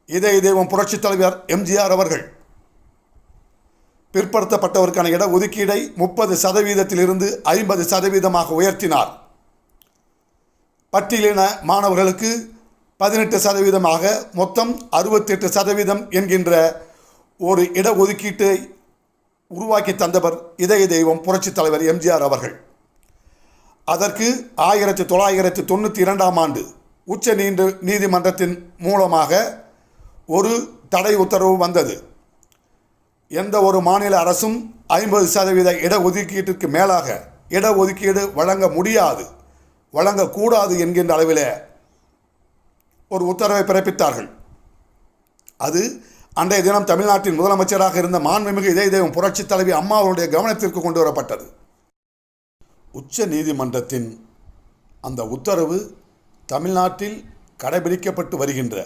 இதய தெய்வம் புரட்சித் தலைவர் எம்ஜிஆர் அவர்கள் பிற்படுத்தப்பட்டவருக்கான இட ஒதுக்கீடை 30%இருந்து 50%ஆக உயர்த்தினார். பட்டியலின மாணவர்களுக்கு 18%, மொத்தம் 68% என்கின்ற ஒரு இட ஒதுக்கீட்டை உருவாக்கி தந்தவர் இதய தெய்வம் புரட்சித் தலைவர் எம்ஜிஆர் அவர்கள். அதற்கு 1992ஆம் ஆண்டு உச்ச நீதிமன்றத்தின் மூலமாக ஒரு தடை உத்தரவு வந்தது. எந்த ஒரு மாநில அரசும் 50% இடஒதுக்கீட்டிற்கு மேலாக இடஒதுக்கீடு வழங்க முடியாது, வழங்கக்கூடாது என்கின்ற அளவில் ஒரு உத்தரவை பிறப்பித்தார்கள். அது அன்றைய தினம் தமிழ்நாட்டின் முதலமைச்சராக இருந்த மாண்புமிகு இதய தெய்வம் புரட்சித் தலைவி அம்மா அவருடைய கவனத்திற்கு கொண்டு வரப்பட்டது. உச்ச நீதிமன்றத்தின் அந்த உத்தரவு தமிழ்நாட்டில் கடைபிடிக்கப்பட்டு வருகின்ற